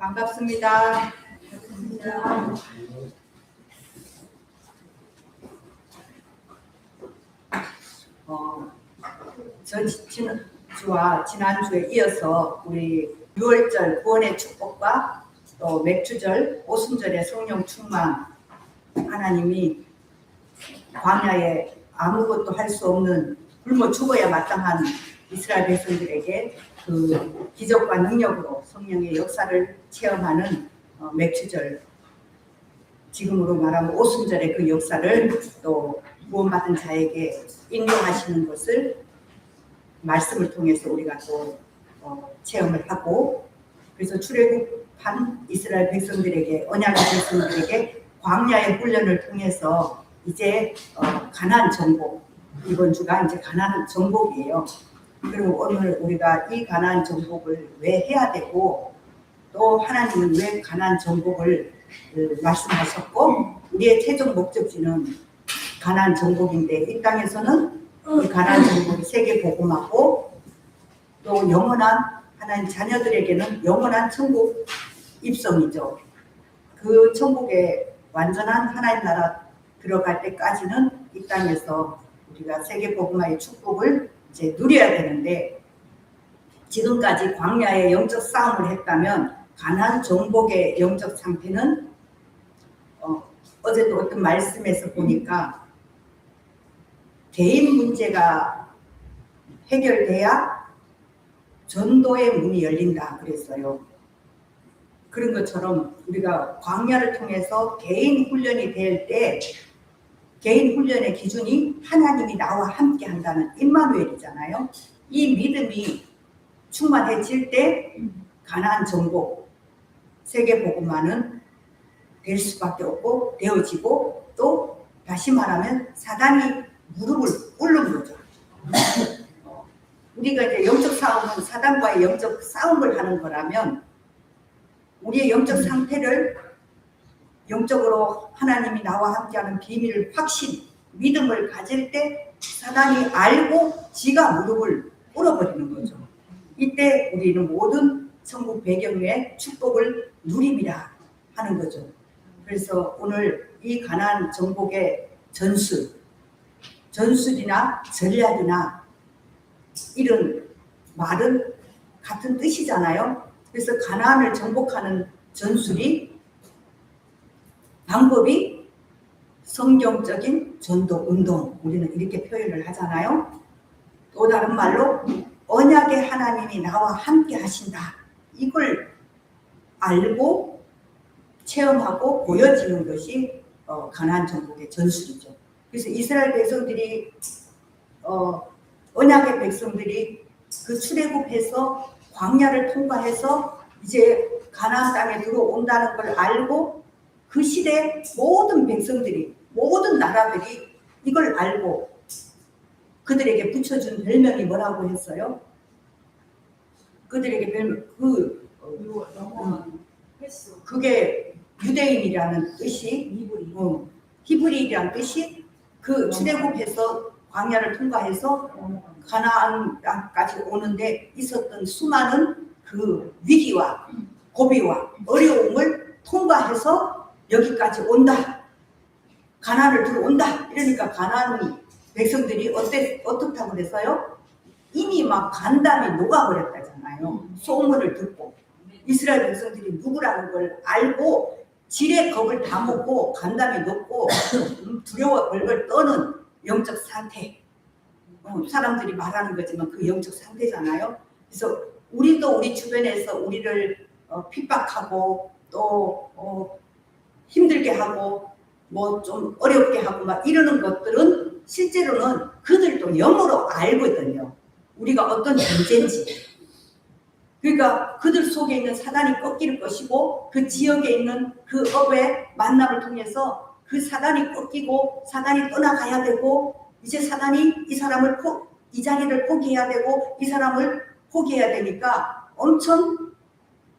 반갑습니다. 지난주와 지난주에 이어서 우리 6월절 구원의 축복과 또 맥주절 오순절의 성령 충만, 하나님이 광야에 아무것도 할 수 없는 굶어 죽어야 마땅한 이스라엘 백성들에게 그 기적과 능력으로 성령의 역사를 체험하는 맥주절, 지금으로 말하면 오순절의 그 역사를 또 구원받은 자에게 인도하시는 것을 말씀을 통해서 우리가 또 체험을 하고, 그래서 출애굽한 이스라엘 백성들에게, 언약의 백성들에게 광야의 훈련을 통해서 이제 가나안 정복, 이번 주가 이제 가나안 정복이에요. 그리고 오늘 우리가 이 가나안 정복을 왜 해야 되고, 또 하나님은 왜 가나안 정복을 말씀하셨고, 우리의 최종 목적지는 가나안 정복인데, 이 땅에서는 이 가나안 정복이 세계 복음하고, 또 영원한 하나님 자녀들에게는 영원한 천국 입성이죠. 그 천국에 완전한 하나님 나라 들어갈 때까지는 이 땅에서 우리가 세계 복음화의 축복을 이제 누려야 되는데, 지금까지 광야의 영적 싸움을 했다면 가나안 정복의 영적 상태는 어제도 어떤 말씀에서 보니까 개인 문제가 해결돼야 전도의 문이 열린다 그랬어요. 그런 것처럼 우리가 광야를 통해서 개인 훈련이 될 때, 개인 훈련의 기준이 하나님이 나와 함께 한다는 임마누엘이잖아요. 이 믿음이 충만해질 때 가나안 정복, 세계 복음화는 될 수밖에 없고 되어지고, 또 다시 말하면 사단이 무릎을 꿇는 거죠. 우리가 이제 영적 싸움은 사단과의 영적 싸움을 하는 거라면, 우리의 영적 상태를 영적으로 하나님이 나와 함께하는 비밀을 확신, 믿음을 가질 때 사단이 알고 지가 무릎을 꿇어버리는 거죠. 이때 우리는 모든 천국 배경의 축복을 누립니다 하는 거죠. 그래서 오늘 이 가나안 정복의 전술이나 전략이나 이런 말은 같은 뜻이잖아요. 그래서 가나안을 정복하는 전술이, 방법이 성경적인 전도 운동, 우리는 이렇게 표현을 하잖아요. 또 다른 말로 언약의 하나님이 나와 함께 하신다, 이걸 알고 체험하고 보여지는 것이 가나안 정복의 전술이죠. 그래서 이스라엘 백성들이 언약의 백성들이 그 출애굽해서 광야를 통과해서 이제 가나안 땅에 들어온다는 걸 알고, 그 시대 모든 백성들이, 모든 나라들이 이걸 알고 그들에게 붙여준 별명이 뭐라고 했어요? 그들에게 별명, 그게 유대인이라는 뜻이, 히브리라는 뜻이, 그 출애굽해서 광야를 통과해서 가나안 땅까지 오는데 있었던 수많은 그 위기와 고비와 어려움을 통과해서 여기까지 온다, 가나안을 들어온다. 이러니까 가나안 백성들이 어떻다고 그랬어요? 이미 막 간담이 녹아버렸다잖아요. 소문을 듣고 이스라엘 백성들이 누구라는 걸 알고 지레 겁을 다 먹고 간담이 녹고 두려워 벌벌 떠는 영적 상태, 사람들이 말하는 거지만 그 영적 상태잖아요. 그래서 우리도 우리 주변에서 우리를 핍박하고 또 힘들게 하고 뭐 좀 어렵게 하고 막 이러는 것들은 실제로는 그들도 영으로 알거든요. 우리가 어떤 존재인지. 그러니까 그들 속에 있는 사단이 꺾일 것이고, 그 지역에 있는 그 업의 만남을 통해서 그 사단이 꺾이고 사단이 떠나가야 되고, 이제 사단이 이 자리를 포기해야 되고 이 사람을 포기해야 되니까 엄청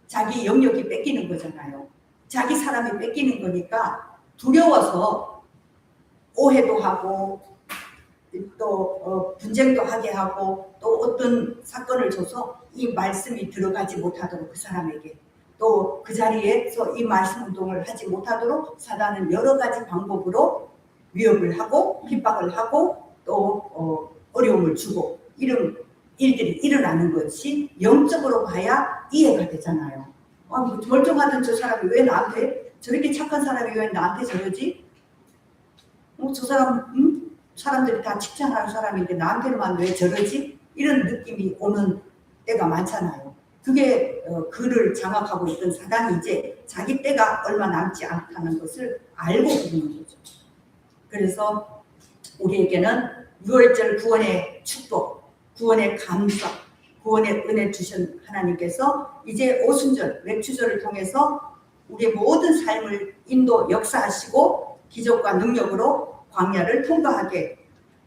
자기 영역이 뺏기는 거잖아요. 자기 사람이 뺏기는 거니까 두려워서 오해도 하고 또 분쟁도 하게 하고, 또 어떤 사건을 줘서 이 말씀이 들어가지 못하도록 그 사람에게 또 그 자리에서 이 말씀 운동을 하지 못하도록 사단은 여러 가지 방법으로 위협을 하고 핍박을 하고 또 어려움을 주고 이런 일들이 일어나는 것이 영적으로 봐야 이해가 되잖아요. 멀쩡하던 저 사람이 왜 나한테 저렇게 착한 사람이 왜 나한테 저러지? 저 사람 사람들이 다 칭찬하는 사람인데 나한테만 왜 저러지? 이런 느낌이 오는 때가 많잖아요. 그게 그를 장악하고 있던 사단이 이제 자기 때가 얼마 남지 않다는 것을 알고 있는 거죠. 그래서 우리에게는 유월절 구원의 축복, 구원의 감사, 구원의 은혜 주신 하나님께서 이제 오순절, 맥주절을 통해서 우리의 모든 삶을 인도 역사하시고 기적과 능력으로 광야를 통과하게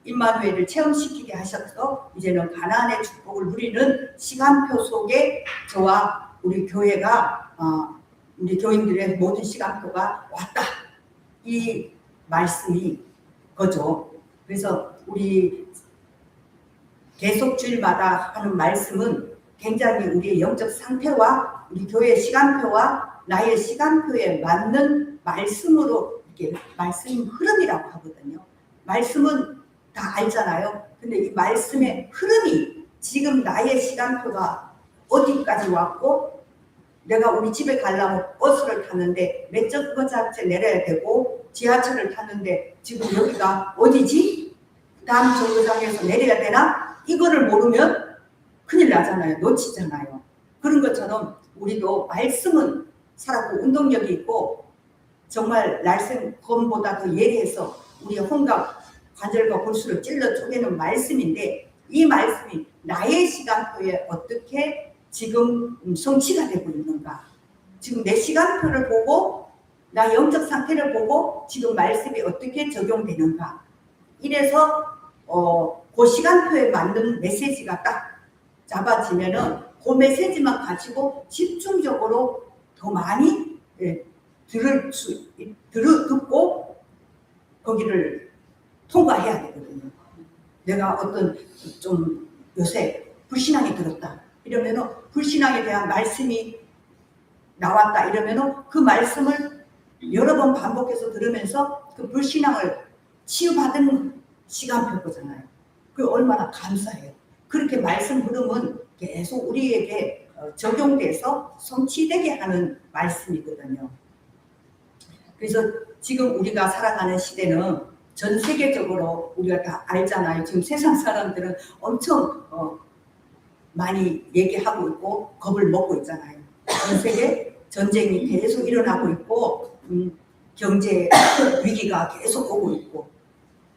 임마누엘을 체험시키게 하셔서 이제는 가나안의 축복을 누리는 시간표 속에 저와 우리 교회가 우리 교인들의 모든 시간표가 왔다. 이 말씀이 거죠. 그래서 우리 계속 주일마다 하는 말씀은 굉장히 우리의 영적 상태와 우리 교회의 시간표와 나의 시간표에 맞는 말씀으로 이렇게 말씀 흐름이라고 하거든요. 말씀은 다 알잖아요. 근데 이 말씀의 흐름이 지금 나의 시간표가 어디까지 왔고 내가 우리 집에 가려면 버스를 탔는데 몇 정거장째 내려야 되고 지하철을 탔는데 지금 여기가 어디지? 다음 정거장에서 내려야 되나? 이거를 모르면 큰일 나잖아요. 놓치잖아요. 그런 것처럼 우리도 말씀은 살았고 운동력이 있고 정말 날쌘검보다 더 예리해서 우리의 혼각 관절과 골수를 찔러 쪼개는 말씀인데 이 말씀이 나의 시간표에 어떻게 지금 성취가 되고 있는가, 지금 내 시간표를 보고 나 영적 상태를 보고 지금 말씀이 어떻게 적용되는가, 이래서 그 시간표에 맞는 메시지가 딱 잡아지면은 그 메시지만 가지고 집중적으로 더 많이 듣고 거기를 통과해야 되거든요. 내가 어떤 좀 요새 불신앙이 들었다 이러면은 불신앙에 대한 말씀이 나왔다 이러면은 그 말씀을 여러 번 반복해서 들으면서 그 불신앙을 치유받은 시간표 거잖아요. 그 얼마나 감사해요. 그렇게 말씀 흐름은 계속 우리에게 적용돼서 성취되게 하는 말씀이거든요. 그래서 지금 우리가 살아가는 시대는 전 세계적으로 우리가 다 알잖아요. 지금 세상 사람들은 엄청 많이 얘기하고 있고 겁을 먹고 있잖아요. 전 세계 전쟁이 계속 일어나고 있고 경제 위기가 계속 오고 있고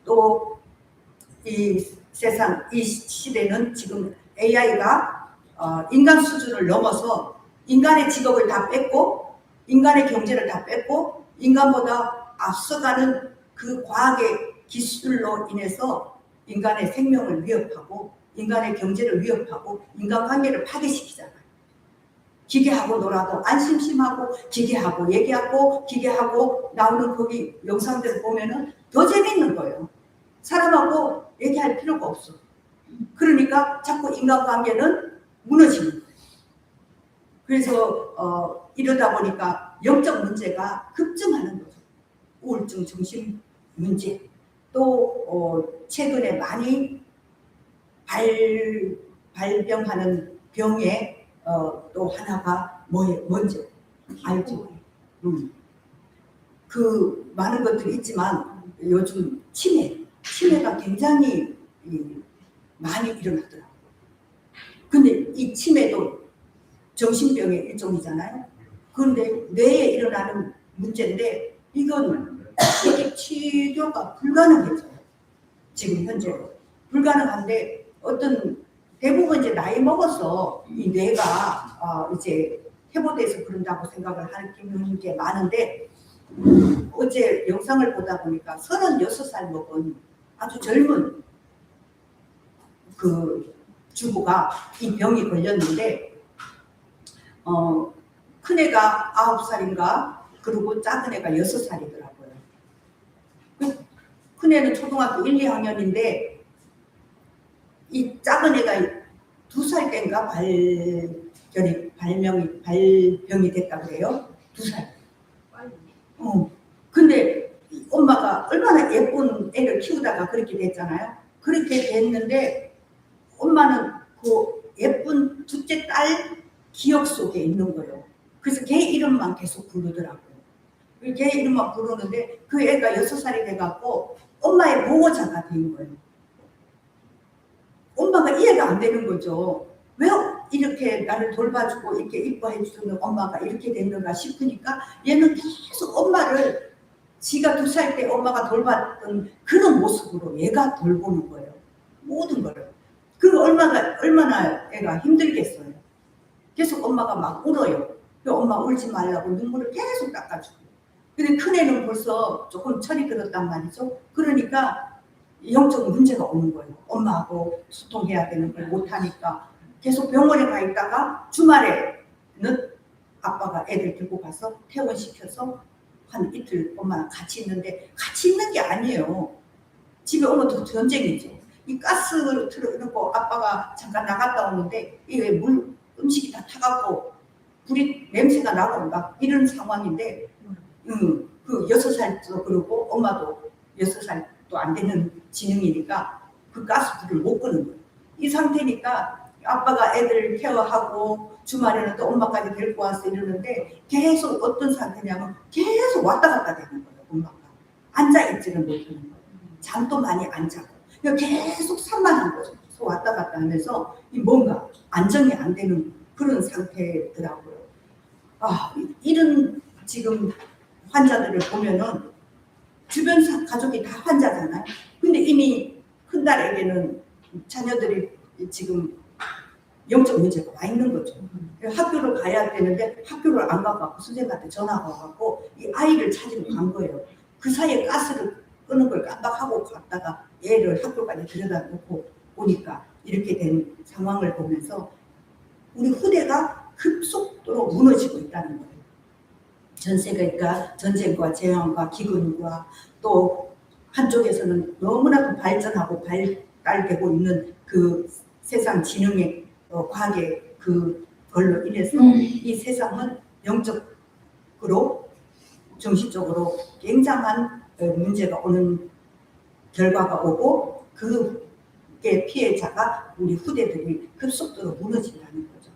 또 이 세상 이 시대는 지금 AI가 인간 수준을 넘어서 인간의 직업을 다 뺏고 인간의 경제를 다 뺏고 인간보다 앞서가는 그 과학의 기술로 인해서 인간의 생명을 위협하고 인간의 경제를 위협하고 인간관계를 파괴시키잖아요. 기계하고 놀아도 안 심심하고 기계하고 얘기하고 기계하고 나오는 거기 영상들 보면은 더 재밌는 거예요. 사람하고 얘기할 필요가 없어. 그러니까 자꾸 인간관계는 무너지는 거예요. 그래서 이러다 보니까 영적 문제가 급증하는 거죠. 우울증, 정신 문제. 또 최근에 많이 발병하는 병의 또 하나가 뭔지 알죠? 그 많은 것들이 있지만 요즘 치매가 굉장히 많이 일어나더라고요. 근데 이 치매도 정신병의 일종이잖아요. 그런데 뇌에 일어나는 문제인데 이건 이게 치료가 불가능해져요. 지금 현재로 불가능한데 어떤 대부분 이제 나이 먹어서 이 뇌가 이제 회복돼서 그런다고 생각을 하는 게 많은데 어제 영상을 보다 보니까 36살 먹은 아주 젊은 그 주부가 이 병이 걸렸는데 큰애가 9살인가 그리고 작은애가 6살이더라고요. 큰애는 초등학교 1, 2학년인데 이 작은애가 2살 때인가 발병이 됐다고 그래요. 2살. 근데 엄마가 얼마나 예쁜 애를 키우다가 그렇게 됐잖아요. 그렇게 됐는데 엄마는 그 예쁜 둘째 딸 기억 속에 있는 거예요. 그래서 걔 이름만 계속 부르더라고요. 걔 이름만 부르는데 그 애가 6살이 돼갖고 엄마의 보호자가 된 거예요. 엄마가 이해가 안 되는 거죠. 왜 이렇게 나를 돌봐주고 이렇게 이뻐해 주는 엄마가 이렇게 됐는가 싶으니까 얘는 계속 엄마를 지가 2살 때 엄마가 돌봤던 그런 모습으로 얘가 돌보는 거예요. 모든 거를. 그리고 얼마나 애가 힘들겠어요. 계속 엄마가 막 울어요. 엄마 울지 말라고 눈물을 계속 닦아주고. 근데 큰애는 벌써 조금 철이 들었단 말이죠. 그러니까 영적 문제가 오는 거예요. 엄마하고 소통해야 되는 걸 못하니까 계속 병원에 가 있다가 주말에는 아빠가 애들 들고 가서 퇴원시켜서 한 이틀 엄마랑 같이 있는데 같이 있는 게 아니에요. 집에 오면 더 전쟁이죠. 이 가스를 틀어놓고 아빠가 잠깐 나갔다 오는데 이게 음식이 다 타갖고 불이 냄새가 나고 막 이런 상황인데 그 6살도 그러고 엄마도 6살도 안 되는 지능이니까 그 가스불을 못 끄는 거예요. 이 상태니까 아빠가 애들 케어하고 주말에는 또 엄마까지 데리고 와서 이러는데 계속 어떤 상태냐면 계속 왔다 갔다 되는 거예요. 엄마가 앉아있지는 못하는 거예요. 잠도 많이 안 자고 계속 산만한 거죠. 계속 왔다 갔다 하면서 뭔가 안정이 안 되는 그런 상태더라고요. 이런 지금 환자들을 보면은 주변 가족이 다 환자잖아요. 근데 이미 큰딸에게는 자녀들이 지금 영적 문제가 와 있는 거죠. 학교를 가야 되는데 학교를 안 가고 선생님한테 전화가 와갖고 이 아이를 찾으러 간 거예요. 그 사이에 가스를 끄는 걸 깜빡하고 갔다가 애를 학교까지 들여다 놓고 오니까 이렇게 된 상황을 보면서 우리 후대가 급속도로 무너지고 있다는 거예요. 전 세계가 전쟁과 재앙과 기근과 또 한쪽에서는 너무나도 발전하고 발달되고 있는 그 세상 지능의 과학의 그걸로 인해서 이 세상은 영적으로 정신적으로 굉장한 문제가 오는 결과가 오고 그게 피해자가 우리 후대들이 급속도로 무너진다는 거죠.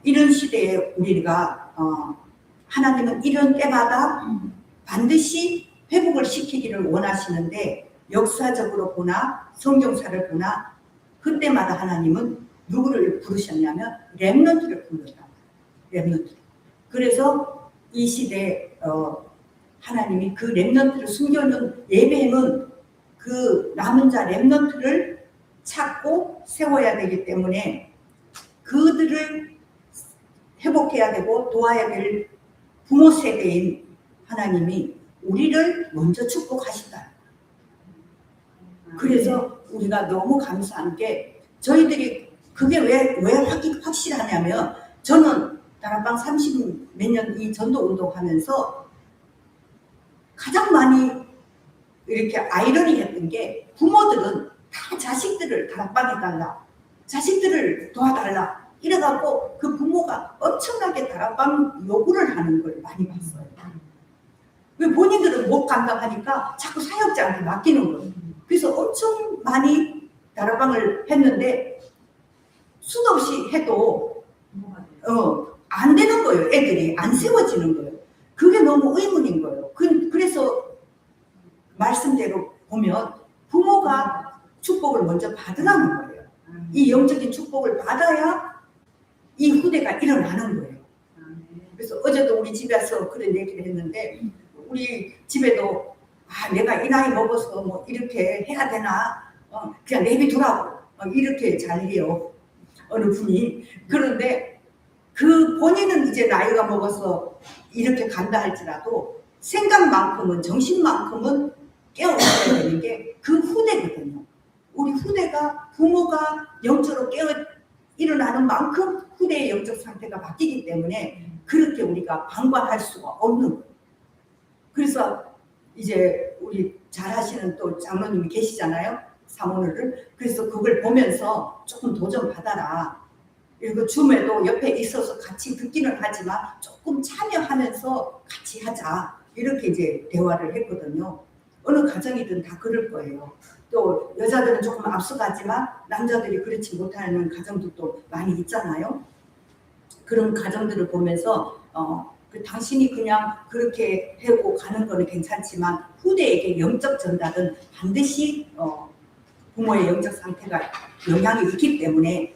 이런 시대에 우리가 하나님은 이런 때마다 반드시 회복을 시키기를 원하시는데 역사적으로 보나 성경사를 보나 그때마다 하나님은 누구를 부르셨냐면 렘넌트를 불렀다. 렘넌트. 그래서 이 시대에 하나님이 그 렘넌트를 숨겨놓은 예배는 그 남은 자 렘넌트를 찾고 세워야 되기 때문에 그들을 회복해야 되고 도와야 될 부모 세대인 하나님이 우리를 먼저 축복하신다. 그래서 우리가 너무 감사한 게 저희들이 그게 왜 확실하냐면 저는 다락방 30 몇 년 이 전도 운동하면서 가장 많이 이렇게 아이러니했던 게 부모들은 다 자식들을 다락방에 달라, 자식들을 도와달라 이래갖고 그 부모가 엄청나게 다락방 요구를 하는 걸 많이 봤어요. 왜 본인들은 못 감당하니까 자꾸 사역자한테 맡기는 거예요. 그래서 엄청 많이 다락방을 했는데 수도 없이 해도 안 되는 거예요. 애들이 안 세워지는 거예요. 그게 너무 의문인 거예요. 그래서 말씀대로 보면 부모가 축복을 먼저 받으라는 거예요. 이 영적인 축복을 받아야 이 후대가 일어나는 거예요. 그래서 어제도 우리 집에서 그런 얘기를 했는데 우리 집에도 내가 이 나이 먹어서 뭐 이렇게 해야 되나 그냥 내비두라고 이렇게 잘해요. 어느 분이. 그런데 그 본인은 이제 나이가 먹어서 이렇게 간다 할지라도 생각만큼은 정신만큼은 깨어있어야 되는 게 그 후대거든요. 우리 후대가 부모가 영적으로 깨어 일어나는 만큼 후대의 영적 상태가 바뀌기 때문에 그렇게 우리가 방관할 수가 없는 거예요. 그래서 이제 우리 잘하시는 또 장로님이 계시잖아요. 사모님을. 그래서 그걸 보면서 조금 도전받아라. 그리고 줌에도 옆에 있어서 같이 듣기는 하지만 조금 참여하면서 같이 하자. 이렇게 이제 대화를 했거든요. 어느 가정이든 다 그럴 거예요. 또 여자들은 조금 앞서가지만 남자들이 그렇지 못하는 가정들도 많이 있잖아요. 그런 가정들을 보면서 당신이 그냥 그렇게 하고 가는 거는 괜찮지만 후대에게 영적 전달은 반드시 부모의 영적 상태가 영향이 있기 때문에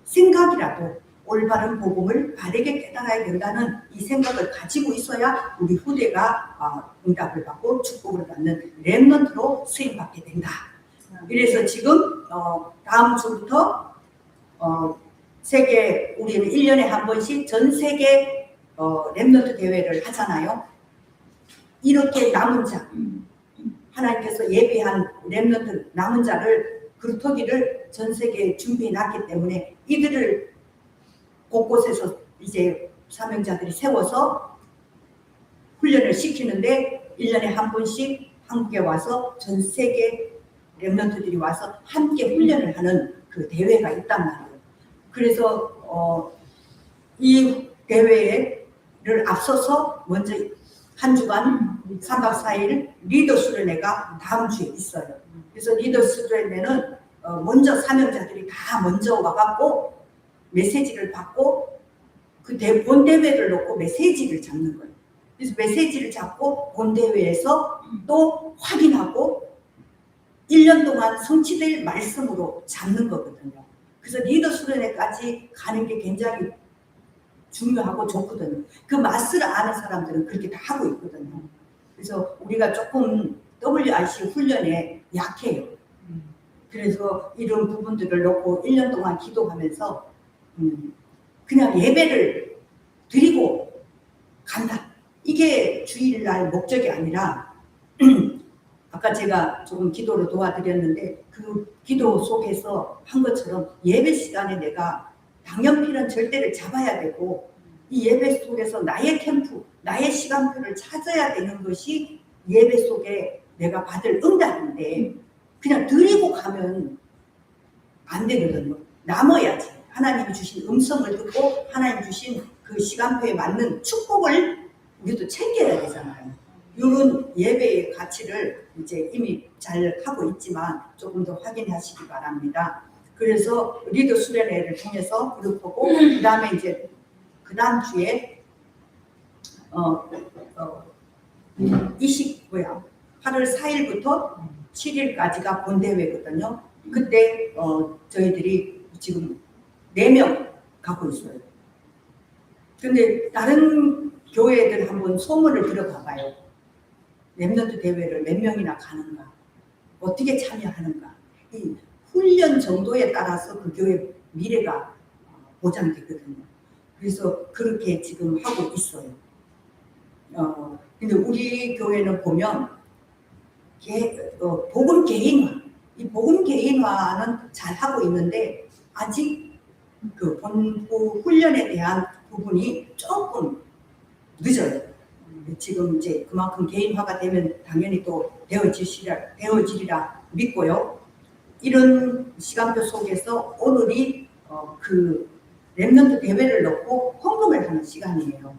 생각이라도 올바른 복음을 바르게 깨달아야 된다는 이 생각을 가지고 있어야 우리 후대가 응답을 받고 축복을 받는 렘넌트로 쓰임받게 된다. 그래서 지금 다음 주부터 우리는 1년에 한 번씩 전 세계 렘넌트 대회를 하잖아요. 이렇게 남은 자, 하나님께서 예비한 렘넌트 남은 자를 그루터기를 전 세계에 준비해 놨기 때문에 이들을 곳곳에서 이제 사명자들이 세워서 훈련을 시키는데 1년에 한 번씩 한국에 와서 전 세계 렘넌트들이 와서 함께 훈련을 하는 그 대회가 있단 말이에요. 그래서 이 대회를 앞서서 먼저 한 주간 3박 4일 리더 수련회가 다음 주에 있어요. 그래서 리더 수련회는 먼저 사명자들이 다 먼저 와갖고 메시지를 받고 그 본대회를 놓고 메시지를 잡는 거예요. 그래서 메시지를 잡고 본대회에서 또 확인하고 1년 동안 성취될 말씀으로 잡는 거거든요. 그래서 리더 수련회까지 가는 게 굉장히 중요하고 좋거든요. 그 맛을 아는 사람들은 그렇게 다 하고 있거든요. 그래서 우리가 조금 WRC 훈련에 약해요. 그래서 이런 부분들을 놓고 1년 동안 기도하면서 그냥 예배를 드리고 간다. 이게 주일날 목적이 아니라 아까 제가 조금 기도로 도와드렸는데 그 기도 속에서 한 것처럼 예배 시간에 내가 당연필은 절대를 잡아야 되고 이 예배 속에서 나의 캠프, 나의 시간표를 찾아야 되는 것이 예배 속에 내가 받을 응답인데 그냥 드리고 가면 안 되거든요. 남아야지. 하나님이 주신 음성을 듣고 하나님 주신 그 시간표에 맞는 축복을 우리도 챙겨야 되잖아요. 이런 예배의 가치를 이제 이미 잘 하고 있지만 조금 더 확인하시기 바랍니다. 그래서 리더 수련회를 통해서 그룹하고 그 다음에 이제 그 다음 주에 8월 4일부터 7일까지가 본대회거든요. 그때 저희들이 지금 4명 가고 있어요. 근데 다른 교회들 한번 소문을 들어봐봐요. 렘넌트 대회를 몇 명이나 가는가, 어떻게 참여하는가. 이 훈련 정도에 따라서 그 교회 미래가 보장되거든요. 그래서 그렇게 지금 하고 있어요. 근데 우리 교회는 보면 복음 개인화, 이 복음 개인화는 잘 하고 있는데 아직 그 본부 훈련에 대한 부분이 조금 늦어요. 지금 이제 그만큼 개인화가 되면 당연히 또 되어지리라 믿고요. 이런 시간표 속에서 오늘이 그 렘넌트 대회를 놓고 헌금을 하는 시간이에요.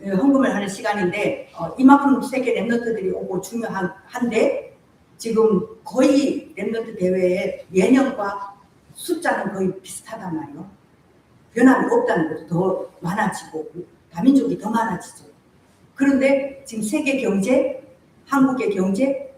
헌금을 하는 시간인데 이만큼 세계 렘넌트들이 오고 중요한데 지금 거의 렘넌트 대회의 예년과 숫자는 거의 비슷하단 말이에요. 변함이 없다는 것도 더 많아지고 다민족이 더 많아지죠. 그런데 지금 세계 경제, 한국의 경제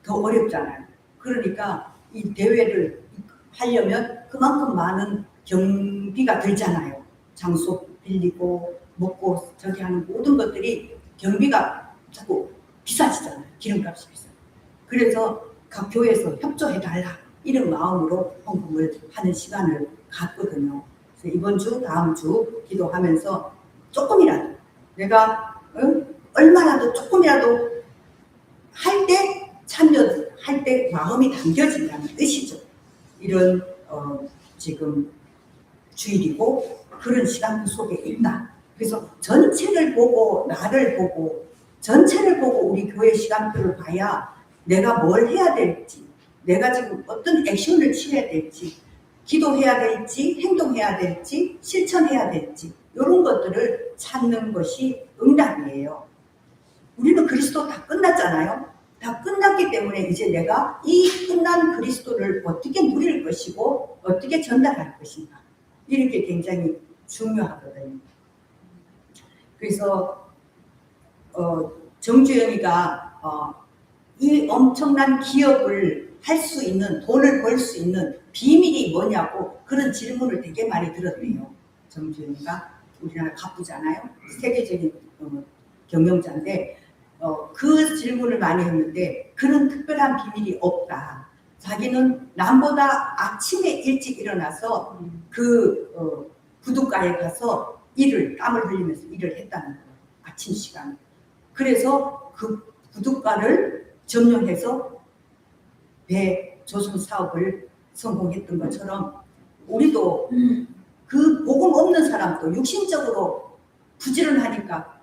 더 어렵잖아요. 그러니까 이 대회를 하려면 그만큼 많은 경비가 들잖아요. 장소 빌리고 먹고 저기 하는 모든 것들이 경비가 자꾸 비싸지잖아요. 기름값이 비싸요. 그래서 각 교회에서 협조해달라 이런 마음으로 헌금을 하는 시간을 갖거든요. 그래서 이번 주, 다음 주 기도하면서 조금이라도 내가 얼마라도 조금이라도 할 때 참여할 때 마음이 담겨진다는 뜻이죠. 이런 지금 주일이고 그런 시간 속에 있다. 그래서 전체를 보고 나를 보고 전체를 보고 우리 교회 시간표를 봐야 내가 뭘 해야 될지 내가 지금 어떤 액션을 취해야 될지 기도해야 될지 행동해야 될지 실천해야 될지 이런 것들을 찾는 것이 응답이에요. 우리는 그리스도 다 끝났잖아요. 다 끝났기 때문에 이제 내가 이 끝난 그리스도를 어떻게 누릴 것이고 어떻게 전달할 것인가 이렇게 굉장히 중요하거든요. 그래서 정주영이가 이 엄청난 기업을 할 수 있는, 돈을 벌 수 있는 비밀이 뭐냐고 그런 질문을 되게 많이 들었대요. 정주영이가 우리나라 갑부잖아요. 세계적인 경영자인데 그 질문을 많이 했는데 그런 특별한 비밀이 없다. 자기는 남보다 아침에 일찍 일어나서 그 부둣가에 가서 땀을 흘리면서 일을 했다는 거예요. 아침 시간에. 그래서 그 부둣가를 점령해서 조선 사업을 성공했던 것처럼 우리도 그 복음 없는 사람도 육신적으로 부지런하니까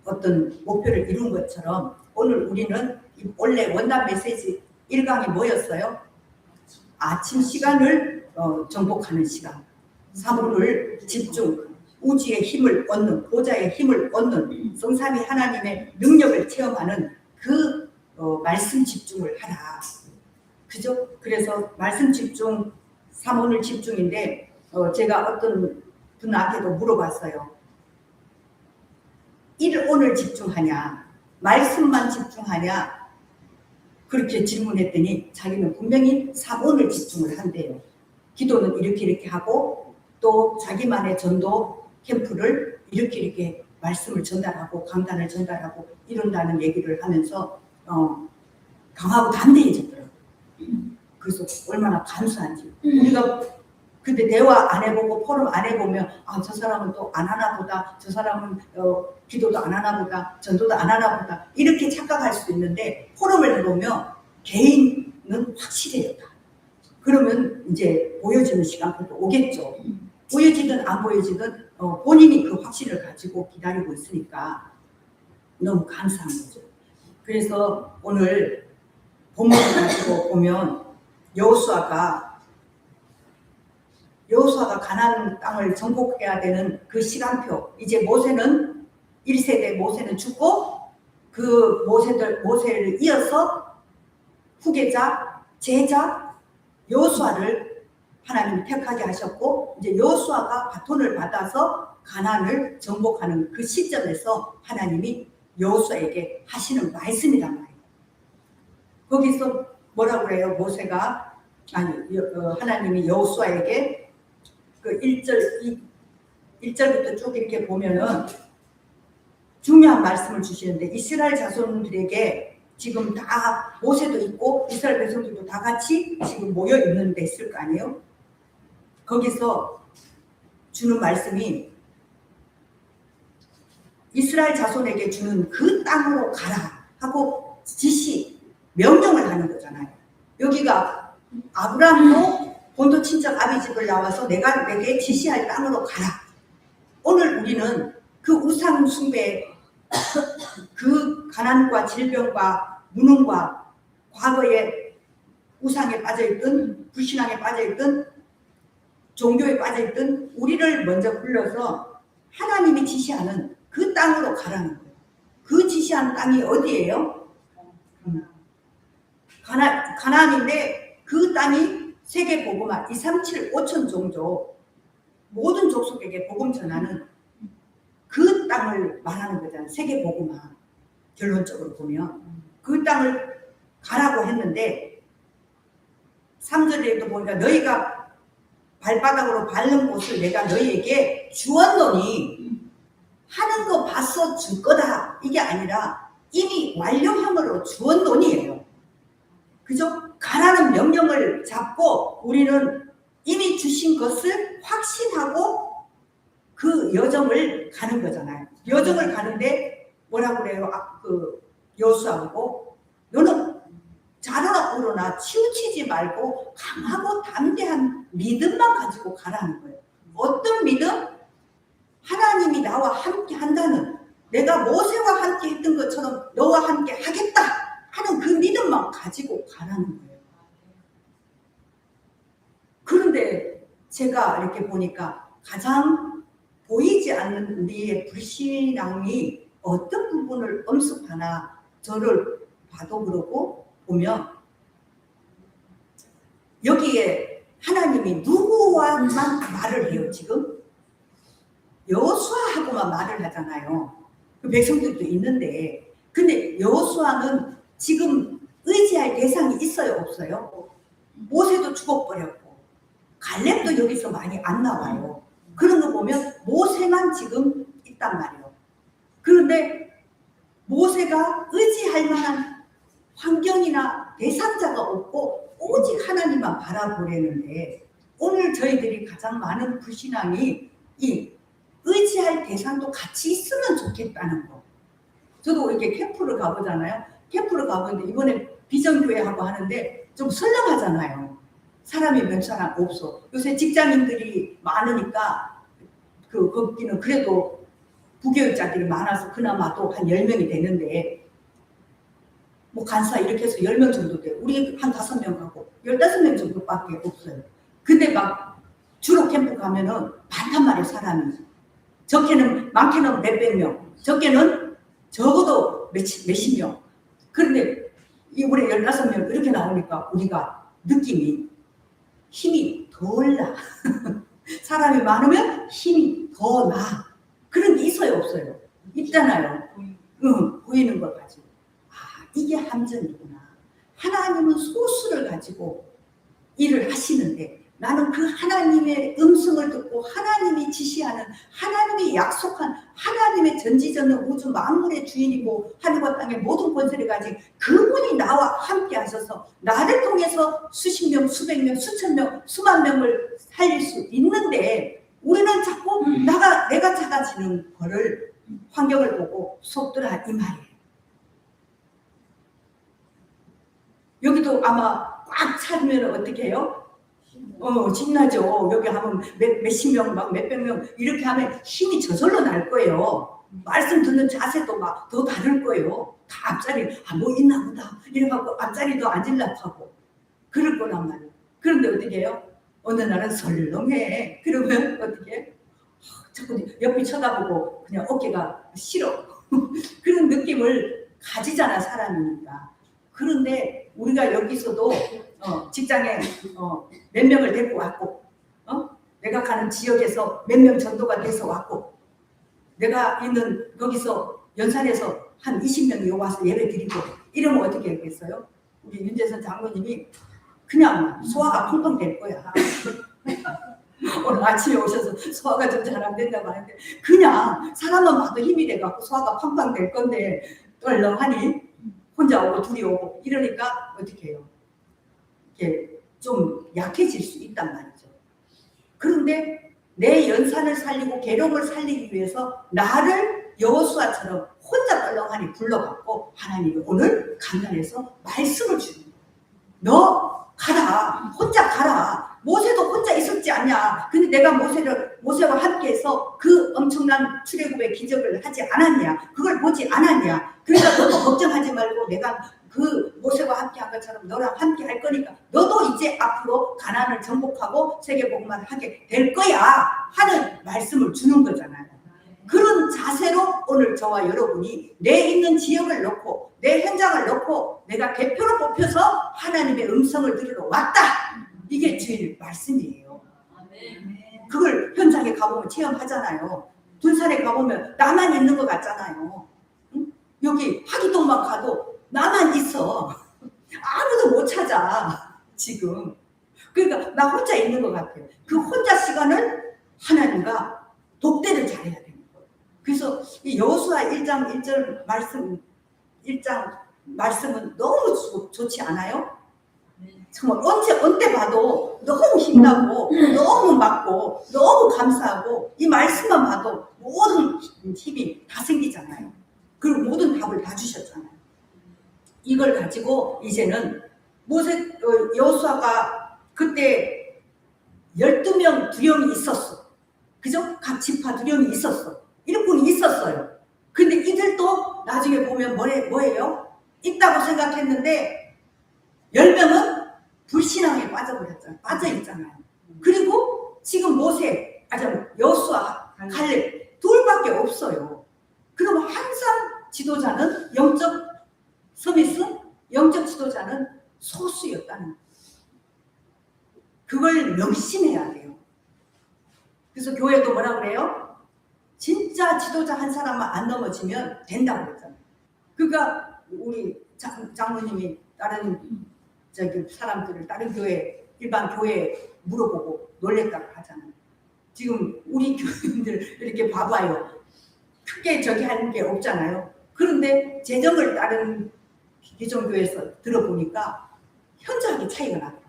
어떤 목표를 이룬 것처럼 오늘 우리는 원래 원단 메시지 1강이 뭐였어요? 아침 시간을 정복하는 시간, 사모를 집중, 우주의 힘을 얻는, 보좌의 힘을 얻는, 성삼위 하나님의 능력을 체험하는 그 말씀 집중을 하라. 그죠? 그래서 말씀 집중, 사모를 집중인데 제가 어떤 분한테도 물어봤어요. 오늘 집중하냐? 말씀만 집중하냐? 그렇게 질문했더니 자기는 분명히 사모를 집중을 한대요. 기도는 이렇게 하고 또 자기만의 전도 캠프를 이렇게 말씀을 전달하고 강단을 전달하고 이런다는 얘기를 하면서 강하고 담대해졌더라고요. 그래서 얼마나 감사한지. 우리가 근데 대화 안 해보고 포럼 안 해보면 저 사람은 또 안 하나 보다, 저 사람은 기도도 안 하나 보다, 전도도 안 하나 보다 이렇게 착각할 수도 있는데 포럼을 해보면 개인은 확실해요. 그러면 이제 보여지는 시간부터 오겠죠. 보여지든 안 보여지든 본인이 그 확신을 가지고 기다리고 있으니까 너무 감사한 거죠. 그래서 오늘 본문을 가지고 보면 여호수아가 가나안 땅을 정복해야 되는 그 시간표, 이제 모세는 1세대 모세는 죽고 그 모세를 이어서 후계자, 제자 여호수아를 하나님이 택하게 하셨고 이제 여호수아가 바톤을 받아서 가나안을 정복하는 그 시점에서 하나님이 여호수아에게 하시는 말씀이란 말이에요. 거기서 뭐라고 그래요? 하나님이 여호수아에게 그 1절부터 쭉 이렇게 보면은 중요한 말씀을 주시는데 이스라엘 자손들에게 지금 다 모세도 있고 이스라엘 백성들도 다 같이 지금 모여 있는 데 있을 거 아니에요? 거기서 주는 말씀이 이스라엘 자손에게 주는 그 땅으로 가라 하고 명령을 하는 거잖아요. 여기가 아브라함도 본토 친척 아비집을 나와서 내게 지시할 땅으로 가라. 오늘 우리는 그 우상 숭배, 그 가난과 질병과 무능과 과거에 우상에 빠져있던, 불신앙에 빠져있던, 종교에 빠져있던 우리를 먼저 불러서 하나님이 지시하는 그 땅으로 가라는 거예요. 그 지시하는 땅이 어디예요? 가나안인데 그 땅이 세계 복음화 237 5천 종족 모든 족속에게 복음 전하는 그 땅을 말하는 거잖아요. 세계 복음화 결론적으로 보면 그 땅을 가라고 했는데 3절에도 보니까 너희가 발바닥으로 밟는 곳을 내가 너희에게 주었노니 하는 거 봤어 줄 거다 이게 아니라 이미 완료형으로 주었노니예요. 그죠? 가라는 명령을 잡고 우리는 이미 주신 것을 확신하고 그 여정을 가는 거잖아요. 여정을 가는데 뭐라고 그래요? 여호수아하고 너는 자로나 우로나 치우치지 말고 강하고 담대한 믿음만 가지고 가라는 거예요. 어떤 믿음? 하나님이 나와 함께 한다는, 내가 모세와 함께 했던 것처럼 너와 함께 하겠다 하는 그 믿음만 가지고 가라는 거예요. 그런데 제가 이렇게 보니까 가장 보이지 않는 우리의 불신앙이 어떤 부분을 엄습하나 저를 봐도 그러고 보면 여기에 하나님이 누구와만 말을 해요. 지금 여호수아하고만 말을 하잖아요. 그 백성들도 있는데, 근데 여호수아는 지금 의지할 대상이 있어요, 없어요? 모세도 죽어버렸고 갈렙도 여기서 많이 안 나와요. 그런 거 보면 모세만 지금 있단 말이에요. 그런데 모세가 의지할 만한 환경이나 대상자가 없고 오직 하나님만 바라보려는데, 오늘 저희들이 가장 많은 불신앙이 이 의지할 대상도 같이 있으면 좋겠다는 거. 저도 이렇게 캠프를 가보잖아요. 캠프를 가보는데 이번에 비전교회하고 하는데 좀 설렁하잖아요. 사람이 몇 사람 없어. 요새 직장인들이 많으니까 거기는 그래도 부교육자들이 많아서 그나마도 한 10명이 되는데, 뭐 간사 이렇게 해서 10명 정도 돼요. 우리 한 5명 가고 15명 정도밖에 없어요. 근데 막 주로 캠프 가면은 많단 말이에요, 사람이. 적게는, 많게는 몇백 명, 적게는 적어도 몇십 명. 그런데 우리 15명 이렇게 나오니까 우리가 느낌이 힘이 덜 나. 사람이 많으면 힘이 더 나. 그런 게 있어요, 없어요? 있잖아요. 보이는 걸 가지고. 아, 이게 함정이구나. 하나님은 소수를 가지고 일을 하시는데, 나는 그 하나님의 음성을 듣고 하나님이 지시하는, 하나님이 약속한, 하나님의 전지전능 우주 만물의 주인이고 하늘과 땅의 모든 권세를 가진 그분이 나와 함께 하셔서 나를 통해서 수십 명, 수백 명, 수천 명, 수만 명을 살릴 수 있는데, 우리는 자꾸 내가 작아지는 거를, 환경을 보고 속더라 이 말이에요. 여기도 아마 꽉 차면 어떻게 해요? 신나죠. 여기 하면 몇십 명, 막 몇백 명 이렇게 하면 힘이 저절로 날 거예요. 말씀 듣는 자세도 막 더 다를 거예요. 다 앞자리, 뭐 있나 보다 이래갖고 앞자리도 앉으려고 하고 그럴 거란 말이에요. 그런데 어떻게 해요? 어느 날은 설렁해. 그러면 어떻게 해? 자꾸 옆이 쳐다보고 그냥 어깨가 싫어. 그런 느낌을 가지잖아, 사람이니까. 그런데 우리가 여기서도 직장에 몇 명을 데리고 왔고, 내가 가는 지역에서 몇 명 전도가 돼서 왔고, 내가 있는 거기서 연산에서 한 20명이 와서 예배 드리고, 이러면 어떻게 했겠어요? 우리 윤재선 장로님이 그냥 소화가 펑펑 될 거야. 오늘 아침에 오셔서 소화가 좀 잘 안 된다고 하는데, 그냥 사람만 봐도 힘이 돼갖고 소화가 팡팡 될 건데, 떨렁하니 혼자 오고 둘이 오고 이러니까 어떻게 해요? 이렇게 좀 약해질 수 있단 말이죠. 그런데 내 연산을 살리고 계룡을 살리기 위해서 나를 여호수아처럼 혼자 떨렁하니 불러갖고 하나님이 오늘 강단에서 말씀을 주는 거예요. 너 가라. 혼자 가라. 모세도 혼자 있었지 않냐. 근데 내가 모세와 함께해서 그 엄청난 출애굽의 기적을 하지 않았냐. 그걸 보지 않았냐. 그러니까 너도 걱정하지 말고 내가 그 모세와 함께한 것처럼 너랑 함께 할 거니까 너도 이제 앞으로 가나안을 정복하고 세계복음을 하게 될 거야 하는 말씀을 주는 거잖아요. 그런 자세로 오늘 저와 여러분이 내 있는 지역을 놓고 내 현장을 놓고 내가 대표로 뽑혀서 하나님의 음성을 들으러 왔다. 이게 주일 말씀이에요. 그걸 현장에 가보면 체험하잖아요. 군산에 가보면 나만 있는 것 같잖아요. 여기 하기동만 가도 나만 있어. 아무도 못 찾아 지금. 그러니까 나 혼자 있는 것 같아요. 그 혼자 시간을 하나님과 독대를 잘해야 되는 거예요. 그래서 이 여호수아 1장 1절 말씀, 1장 말씀은 너무 좋지 않아요? 정말 언제 봐도 너무 힘나고 너무 맞고 너무 감사하고 이 말씀만 봐도 모든 힘이 다 생기잖아요. 그리고 모든 답을 다 주셨잖아요. 이걸 가지고 이제는 여호수아가 그때 12명 두령이 있었어. 그죠? 각 지파 두령이 있었어. 일꾼이 있었어요. 근데 이들도 나중에 보면 뭐예요? 있다고 생각했는데 10명은 불신앙에 빠져버렸잖아요. 빠져있잖아요. 그리고 지금 모세, 여호수아, 갈렙 둘밖에 없어요. 그럼 항상 지도자는 영적 서비스, 영적 지도자는 소수였다는 거예요. 그걸 명심해야 돼요. 그래서 교회도 뭐라 그래요? 진짜 지도자 한 사람만 안 넘어지면 된다고 그랬잖아요. 그러니까 우리 장로님이 다른 사람들을 다른 교회, 일반 교회 물어보고 놀랬다고 하잖아요. 지금 우리 교인들 이렇게 봐봐요. 크게 저기 하는 게 없잖아요. 그런데 재정을 다른 기존교회에서 들어보니까 현저하게 차이가 나요.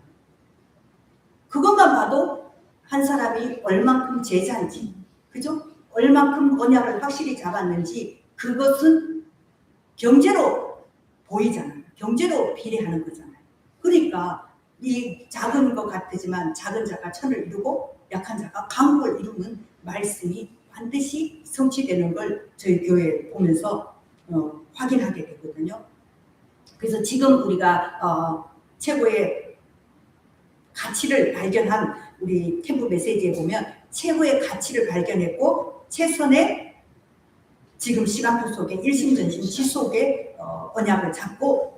그것만 봐도 한 사람이 얼만큼 제자인지, 그죠? 얼만큼 언약을 확실히 잡았는지 그것은 경제로 보이잖아요. 경제로 비례하는 거잖아요. 그러니까 이 작은 것 같지만 작은 자가 천을 이루고 약한 자가 강국을 이루는 말씀이 반드시 성취되는 걸 저희 교회 보면서 확인하게 되거든요. 그래서 지금 우리가 최고의 가치를 발견한 우리 캠프 메시지에 보면 최고의 가치를 발견했고 최선의 지금 시간표 속에 일심전심 지속의 언약을 잡고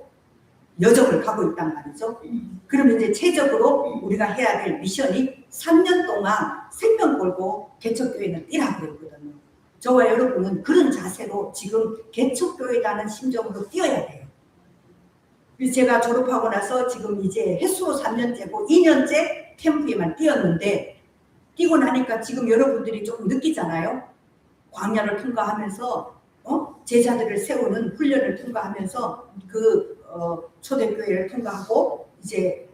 여정을 가고 있단 말이죠. 그러면 이제 최적으로 우리가 해야 될 미션이 3년 동안 생명 걸고 개척교회는 뛰라고 그랬거든요. 저와 여러분은 그런 자세로 지금 개척교회라는 심정으로 뛰어야 돼요. 제가 졸업하고 나서 지금 이제 횟수로 3년째고 2년째 캠프에만 뛰었는데 뛰고 나니까 지금 여러분들이 좀 느끼잖아요. 광야를 통과하면서 제자들을 세우는 훈련을 통과하면서 그 초대교회를 통과하고 이제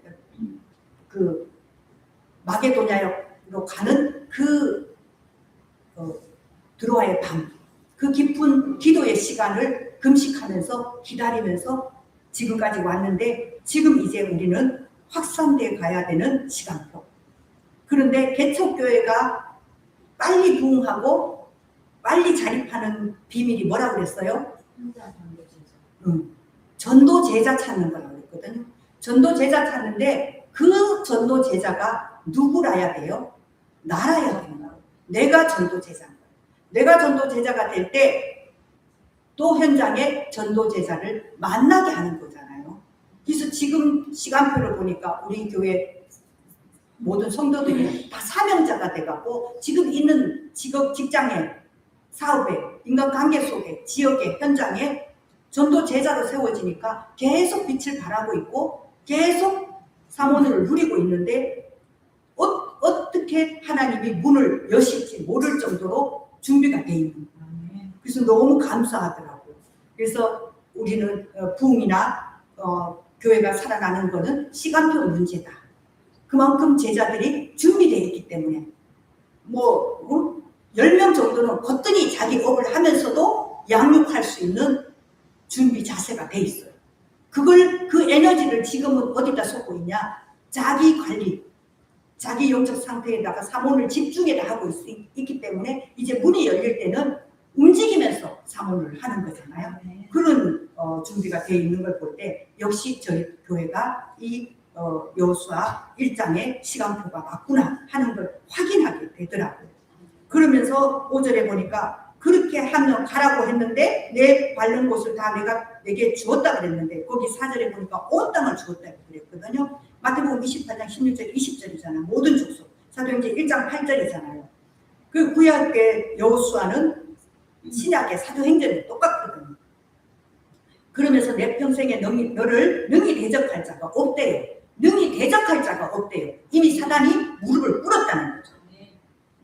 그 마게도냐로 가는 그 드로아의 밤, 그 깊은 기도의 시간을 금식하면서 기다리면서 지금까지 왔는데 지금 이제 우리는 확산돼 가야 되는 시간표. 그런데 개척교회가 빨리 부흥하고 빨리 자립하는 비밀이 뭐라고 그랬어요? 전도 제자 찾는 거라고 그랬거든요. 전도 제자 찾는데 그 전도 제자가 누구라야 돼요? 나라야 되는 거예요. 내가 전도 제자인 거예요. 내가 전도 제자가 될 때 또 현장에 전도 제자를 만나게 하는 거잖아요. 그래서 지금 시간표를 보니까 우리 교회 모든 성도들이 다 사명자가 돼갖고 지금 있는 직장에, 사업에, 인간관계 속에, 지역에, 현장에 전도 제자로 세워지니까 계속 빛을 발하고 있고 계속 사모를 누리고 있는데 어떻게 하나님이 문을 여실지 모를 정도로 준비가 돼 있는 거예요. 그래서 너무 감사하더라고요. 그래서 우리는 부흥이나 교회가 살아나는 거는 시간표 문제다. 그만큼 제자들이 준비되어 있기 때문에 10명 정도는 거뜬히 자기 업을 하면서도 양육할 수 있는 준비 자세가 돼 있어요. 그 에너지를 지금은 어디다 쏟고 있냐? 자기 관리, 자기 영적 상태에다가 사모를 집중해서 하고 있기 때문에 이제 문이 열릴 때는 움직이면서 사모를 하는 거잖아요. 그런 준비가 되어 있는 걸 볼 때 역시 저희 교회가 이 여호수아 1장의 시간표가 맞구나 하는 걸 확인하게 되더라고요. 그러면서 5절에 보니까 그렇게 한 명 가라고 했는데 내 밟는 곳을 다 내게 주었다 그랬는데 거기 4절에 보니까 온 땅을 주었다고 그랬거든요. 마태복음 28장 16절 20절이잖아요. 모든 족속. 사도행전 1장 8절이잖아요. 그 구약의 여호수아는 신약의 사도행전이 똑같거든요. 그러면서 내 평생에 너를 능히 대적할 자가 없대요. 능히 대적할 자가 없대요. 이미 사단이 무릎을 꿇었다는 거죠.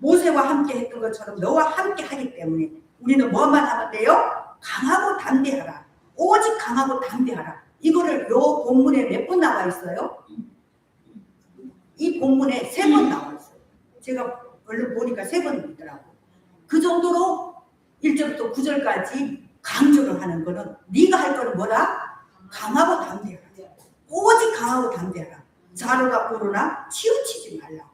모세와 함께 했던 것처럼 너와 함께 하기 때문에 우리는 뭐만 하면 돼요? 강하고 담대하라. 오직 강하고 담대하라. 이거를 요 본문에 몇 번 나와 있어요? 이 본문에 3번 나와 있어요. 제가 얼른 보니까 3번 있더라고요. 그 정도로 1절부터 9절까지 강조를 하는 거는 네가 할 거는 뭐라? 강하고 담대하라. 오직 강하고 담대하라. 자로나 고로나 치우치지 말라.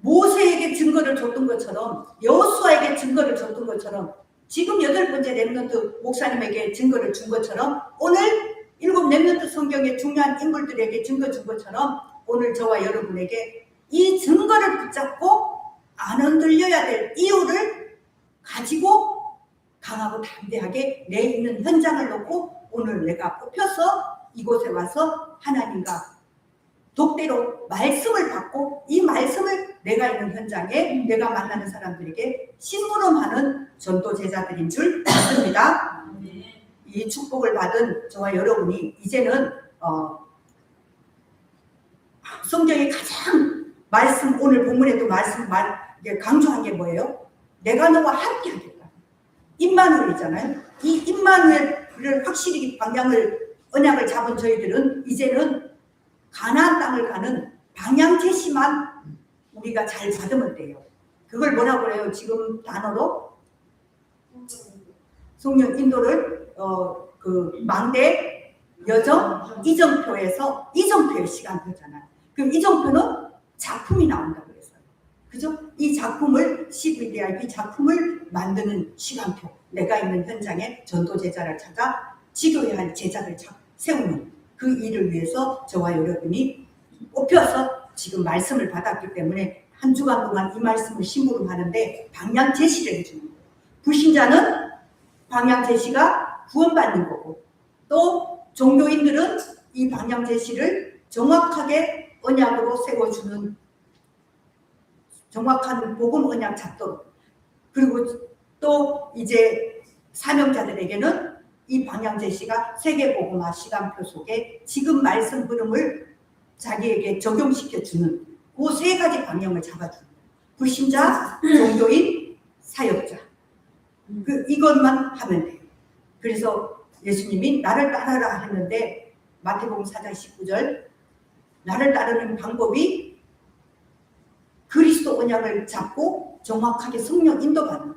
모세에게 증거를 줬던 것처럼 여호수아에게 증거를 줬던 것처럼 지금 8번째 렘넌트 목사님에게 증거를 준 것처럼 오늘 7 렘넌트 성경의 중요한 인물들에게 증거 준 것처럼 오늘 저와 여러분에게 이 증거를 붙잡고 안 흔들려야 될 이유를 가지고 강하고 담대하게 내 있는 현장을 놓고 오늘 내가 뽑혀서 이곳에 와서 하나님과 독대로 말씀을 받고 이 말씀을 내가 있는 현장에 내가 만나는 사람들에게 심부름하는 전도 제자들인 줄 믿습니다. 이 축복을 받은 저와 여러분이 이제는 성경의 가장 말씀, 오늘 본문에도 강조한 게 뭐예요? 내가 너와 함께 하겠다. 임마누엘이잖아요. 이 임마누엘을 확실히 언약을 잡은 저희들은 이제는 가나안 땅을 가는 방향 제시만 우리가 잘 받으면 돼요. 그걸 뭐라고 그래요? 지금 단어로 성령 인도를 그 망대 여정 이정표에서 이정표의 시간표잖아요. 그럼 이정표는 작품이 나온다고 그랬어요. 그죠? 이 작품을 CVDIP 작품을 만드는 시간표. 내가 있는 현장에 전도 제자를 찾아 지도해야 할 제자를 세우는 그 일을 위해서 저와 여러분이 뽑혀서 지금 말씀을 받았기 때문에 한 주간 동안 이 말씀을 심부름하는데 방향 제시를 해주는 거예요. 불신자는 방향 제시가 구원받는 거고 또 종교인들은 이 방향 제시를 정확하게 언약으로 세워주는 정확한 복음 언약 잡도록 그리고 또 이제 사명자들에게는 이 방향 제시가 세계복음화 시간표 속에 지금 말씀 흐름을 자기에게 적용시켜주는 그 세 가지 방향을 잡아주는 불신자, 종교인, 사역자 이것만 하면 돼요. 그래서 예수님이 나를 따르라 했는데 마태복음 4장 19절 나를 따르는 방법이 그리스도 언약을 잡고 정확하게 성령 인도받는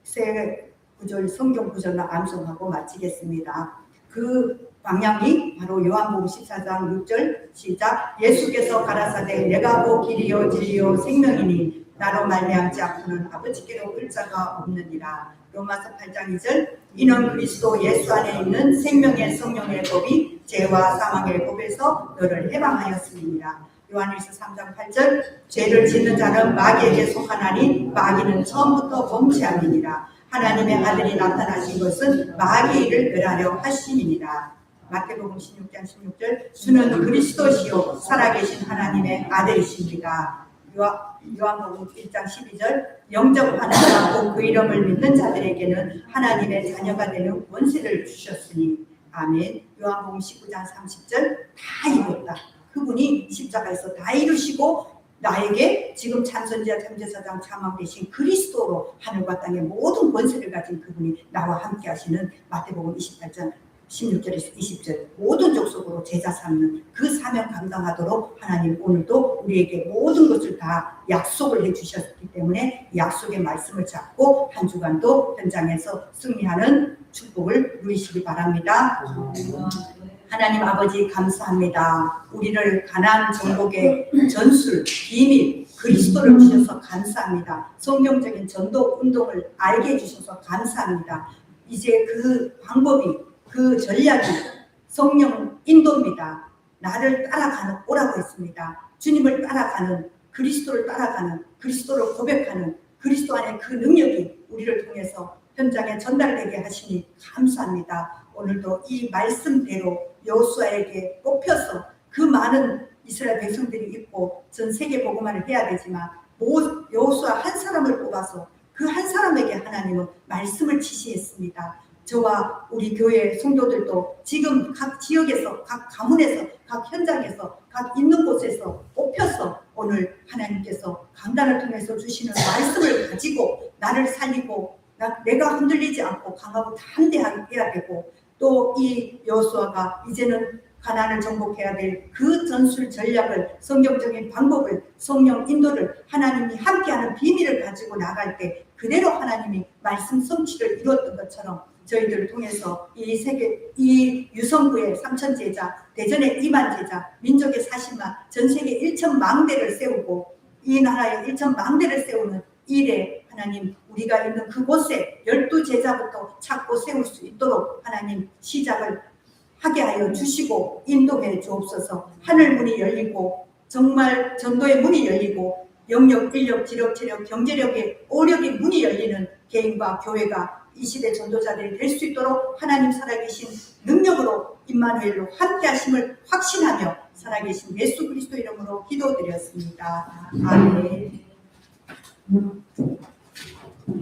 세 구절 성경 구절을 암송하고 마치겠습니다. 그 방향이 바로 요한복음 14장 6절 시작 예수께서 가라사대 내가 곧 길이요 진리요 생명이니 나로 말미암지 않고는 아버지께로 올 자가 없느니라. 로마서 8장 2절 이는 그리스도 예수 안에 있는 생명의 성령의 법이 죄와 사망의 법에서 너를 해방하였습니다. 요한일서 3장 8절 죄를 짓는 자는 마귀에게 속하나니 마귀는 처음부터 범죄함이니라. 하나님의 아들이 나타나신 것은 마귀를 멸하려 하심이니라. 마태복음 16장 16절 주는 그리스도시요 살아계신 하나님의 아들이십니다. 요한복음 1장 12절 영접 하나님과 그 이름을 믿는 자들에게는 하나님의 자녀가 되는 권세를 주셨으니 아멘. 요한복음 19장 30절 다 이뤘다. 그분이 십자가에서 다 이루시고 나에게 지금 참선지자 참제사장 참왕 되신 그리스도로 하늘과 땅의 모든 권세를 가진 그분이 나와 함께 하시는 마태복음 28장 16절에서 20절 모든 족속으로 제자 삼는 그 사명 감당하도록 하나님 오늘도 우리에게 모든 것을 다 약속을 해주셨기 때문에 약속의 말씀을 잡고 한 주간도 현장에서 승리하는 축복을 누리시기 바랍니다. 하나님 아버지 감사합니다. 우리를 가나안 정복의 전술, 비밀, 그리스도를 주셔서 감사합니다. 성경적인 전도 운동을 알게 해주셔서 감사합니다. 이제 그 방법이 그 전략이 성령 인도입니다. 나를 따라가는 오라고 했습니다. 주님을 따라가는 그리스도를 따라가는 그리스도를 고백하는 그리스도 안에 그 능력이 우리를 통해서 현장에 전달되게 하시니 감사합니다. 오늘도 이 말씀대로 여호수아에게 뽑혀서 그 많은 이스라엘 백성들이 있고 전 세계 복음화를 해야 되지만 여호수아 한 사람을 뽑아서 그 한 사람에게 하나님은 말씀을 지시했습니다. 저와 우리 교회 성도들도 지금 각 지역에서 각 가문에서 각 현장에서 각 있는 곳에서 뽑혀서 오늘 하나님께서 강단을 통해서 주시는 말씀을 가지고 나를 살리고 내가 흔들리지 않고 강하고 담대하게 해야 되고 또 이 여호수아가 이제는 가나안을 정복해야 될 그 전술 전략을 성경적인 방법을 성령 인도를 하나님이 함께하는 비밀을 가지고 나갈 때 그대로 하나님이 말씀 성취를 이루었던 것처럼 저희들을 통해서 이 유성부의 3천 제자, 대전의 2만 제자, 민족의 40만, 전 세계 1천 망대를 세우고 이 나라의 1천 망대를 세우는 일에 하나님 우리가 있는 그곳에 12제자부터 찾고 세울 수 있도록 하나님 시작을 하게 하여 주시고 인도해 주옵소서. 하늘문이 열리고 정말 전도의 문이 열리고 영역, 인력, 지력, 체력, 경제력의 오력의 문이 열리는 개인과 교회가 이 시대 전도자들이 될 수 있도록 하나님 살아계신 능력으로 임마누엘로 함께 하심을 확신하며 살아계신 예수 그리스도 이름으로 기도드렸습니다. 아멘.